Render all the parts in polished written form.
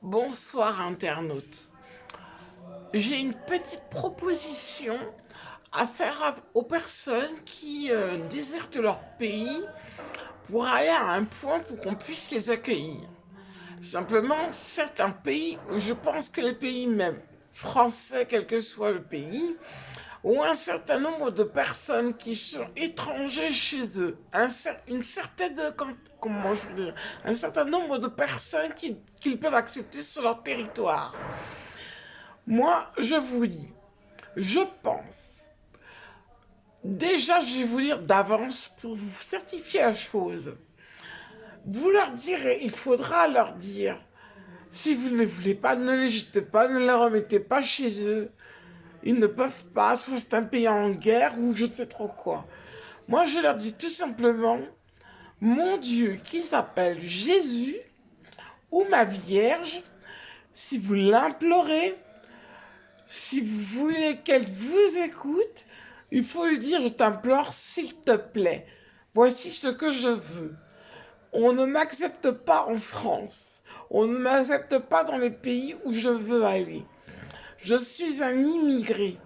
Bonsoir internaute. J'ai une petite proposition à faire aux personnes qui désertent leur pays pour aller à un point pour qu'on puisse les accueillir. Simplement, certains pays, je pense que les pays même français, quel que soit le pays, ont un certain nombre de personnes qui sont étrangers chez eux. Une certaine, comment je veux dire, un certain nombre de personnes qu'ils peuvent accepter sur leur territoire. Moi, je vous dis, je pense, déjà, je vais vous dire d'avance pour vous certifier la chose. Vous leur direz, il faudra leur dire, si vous ne les voulez pas, ne les jetez pas, ne les remettez pas chez eux. Ils ne peuvent pas, soit c'est un pays en guerre ou je sais trop quoi. Moi, je leur dis tout simplement, mon Dieu qui s'appelle Jésus ou ma Vierge, si vous l'implorez, si vous voulez qu'elle vous écoute, il faut lui dire, je t'implore, s'il te plaît, voici ce que je veux. On ne m'accepte pas en France. On ne m'accepte pas dans les pays où je veux aller. Je suis un immigré.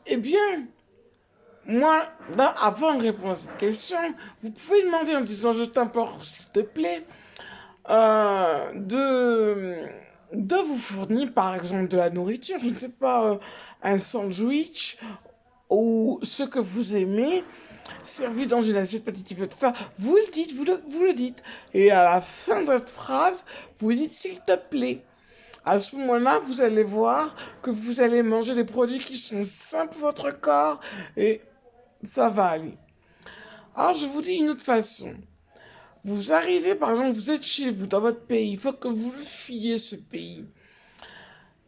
Eh bien, moi, avant de répondre à cette question, vous pouvez demander en disant, je t'implore, s'il te plaît, de vous fournir, par exemple, de la nourriture, je ne sais pas, un sandwich ou ce que vous aimez, servi dans une assiette petit peu. Vous le dites, vous le dites. Et à la fin de votre phrase, vous dites s'il te plaît. À ce moment-là, vous allez voir que vous allez manger des produits qui sont sains pour votre corps et ça va aller. Alors, je vous dis une autre façon. Vous arrivez, par exemple, vous êtes chez vous, dans votre pays, il faut que vous le fuyiez, ce pays.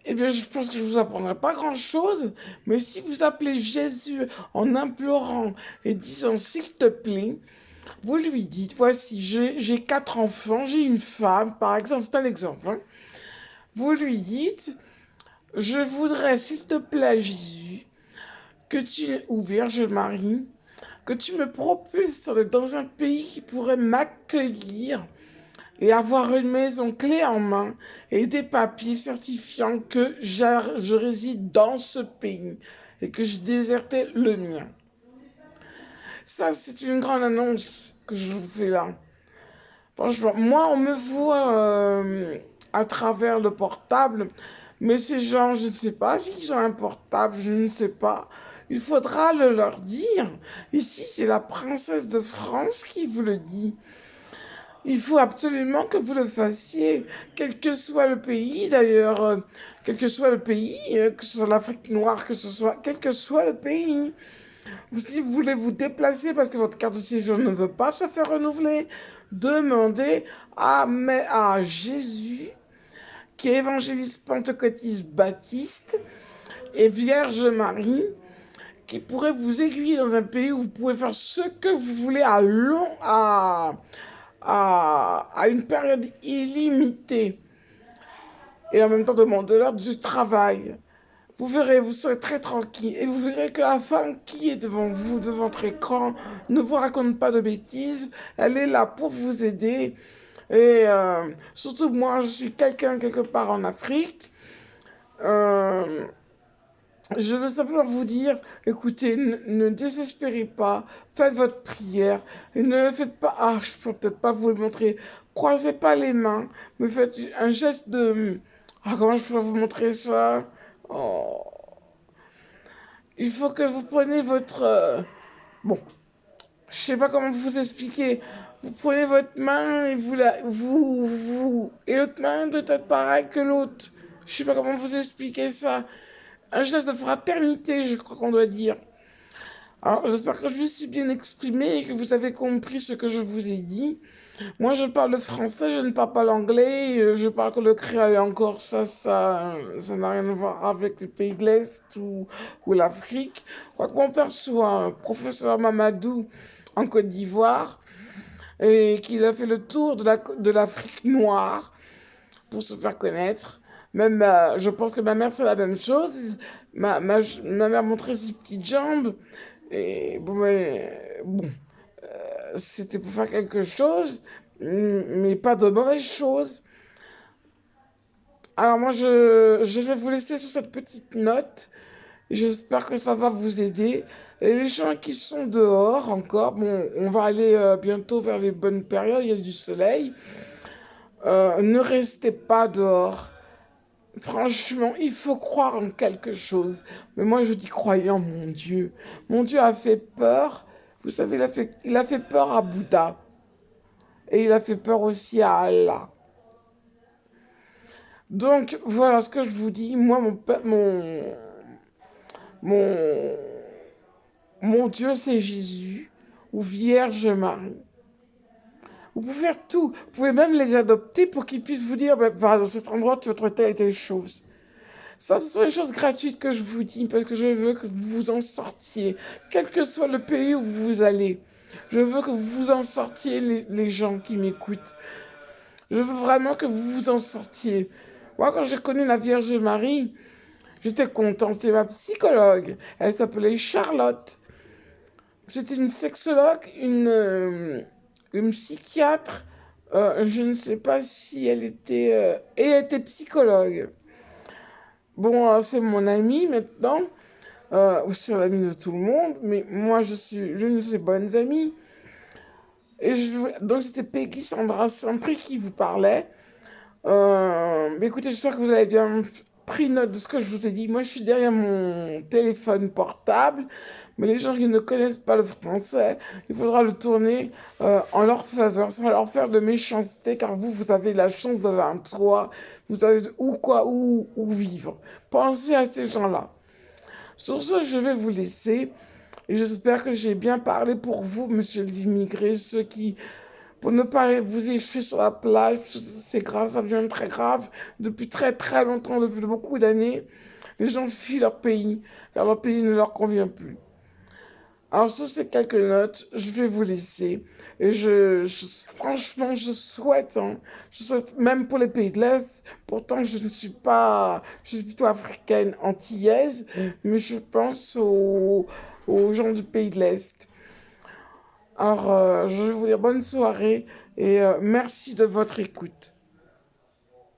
Eh bien, je pense que je vous apprendrai pas grand-chose, mais si vous appelez Jésus en implorant et disant s'il te plaît, vous lui dites, voici, j'ai 4 enfants, j'ai une femme, par exemple, c'est un exemple. Hein. Vous lui dites, je voudrais, s'il te plaît, Jésus, que tu, ou Vierge Marie, que tu me propulses dans un pays qui pourrait m'accueillir et avoir une maison clé en main et des papiers certifiant que je réside dans ce pays et que j'ai déserté le mien. Ça, c'est une grande annonce que je vous fais là. Franchement, moi, on me voit à travers le portable, mais ces gens, je ne sais pas s'ils ont un portable, je ne sais pas. Il faudra le leur dire. Ici, c'est la princesse de France qui vous le dit. Il faut absolument que vous le fassiez, quel que soit le pays d'ailleurs, quel que soit le pays, que ce soit l'Afrique noire, que ce soit, quel que soit le pays. Si vous voulez vous déplacer parce que votre carte de séjour ne veut pas se faire renouveler, demandez à Jésus, qui est évangéliste pentecôtiste baptiste, et Vierge Marie, qui pourrait vous aiguiller dans un pays où vous pouvez faire ce que vous voulez à une période illimitée. Et en même temps, demandez-leur du travail. Vous verrez, vous serez très tranquille. Et vous verrez que la femme qui est devant vous, devant votre écran, ne vous raconte pas de bêtises. Elle est là pour vous aider. Et surtout, moi, je suis quelqu'un quelque part en Afrique. Euh, je veux simplement vous dire, écoutez, ne désespérez pas, faites votre prière, et ne faites pas, je peux peut-être pas vous le montrer, croisez pas les mains, mais faites un geste de, comment je peux vous montrer ça? Oh. Il faut que vous preniez votre, bon, je sais pas comment vous expliquer, vous prenez votre main et et l'autre main doit être pareil que l'autre. Je sais pas comment vous expliquer ça. Un geste de fraternité, je crois qu'on doit dire. Alors, j'espère que je me suis bien exprimé et que vous avez compris ce que je vous ai dit. Moi, je parle le français, je ne parle pas l'anglais, je parle que le créole et encore ça n'a rien à voir avec le pays de l'Est ou l'Afrique. Je crois que mon père soit un professeur Mamadou en Côte d'Ivoire et qu'il a fait le tour de l'Afrique noire pour se faire connaître. Même, je pense que ma mère, c'est la même chose. Ma mère montrait ses petites jambes. Et bon, c'était pour faire quelque chose, mais pas de mauvaises choses. Alors moi, je vais vous laisser sur cette petite note. J'espère que ça va vous aider. Et les gens qui sont dehors encore, bon, on va aller bientôt vers les bonnes périodes, il y a du soleil. Ne restez pas dehors. Franchement, il faut croire en quelque chose. Mais moi, je dis croyez en mon Dieu. Mon Dieu a fait peur. Vous savez, il a fait peur à Bouddha. Et il a fait peur aussi à Allah. Donc, voilà ce que je vous dis. Moi, mon, mon Dieu, c'est Jésus ou Vierge Marie. Vous pouvez faire tout. Vous pouvez même les adopter pour qu'ils puissent vous dire, ben, va dans cet endroit, tu vas trouver telle et telle chose. Ça, ce sont les choses gratuites que je vous dis parce que je veux que vous vous en sortiez, quel que soit le pays où vous allez. Je veux que vous vous en sortiez, les gens qui m'écoutent. Je veux vraiment que vous vous en sortiez. Moi, quand j'ai connu la Vierge Marie, j'étais contente. C'était ma psychologue. Elle s'appelait Charlotte. C'était une sexologue, une psychiatre. Je ne sais pas si elle était... et elle était psychologue. Bon, c'est mon amie maintenant. C'est l'amie de tout le monde. Mais moi, je suis l'une de ses bonnes amies. Donc, c'était Peggy Sandra Saint-Prix qui vous parlait. Mais écoutez, j'espère que vous avez bien pris note de ce que je vous ai dit. Moi, je suis derrière mon téléphone portable, mais les gens qui ne connaissent pas le français, il faudra le tourner en leur faveur, sans leur faire de méchanceté, car vous, vous avez la chance d'avoir un toit, vous savez où vivre. Pensez à ces gens-là. Sur ce, je vais vous laisser. Et j'espère que j'ai bien parlé pour vous, monsieur les immigrés, ceux qui pour ne pas vous échouer sur la plage, c'est grave, ça devient très grave. Depuis très très longtemps, depuis beaucoup d'années, les gens fuient leur pays, car leur pays ne leur convient plus. Alors sur ces quelques notes, je vais vous laisser. Et franchement, je souhaite même pour les pays de l'Est, pourtant je ne suis pas, je suis plutôt africaine, antillaise, mais je pense aux gens du pays de l'Est. Alors, je vais vous dire bonne soirée et merci de votre écoute.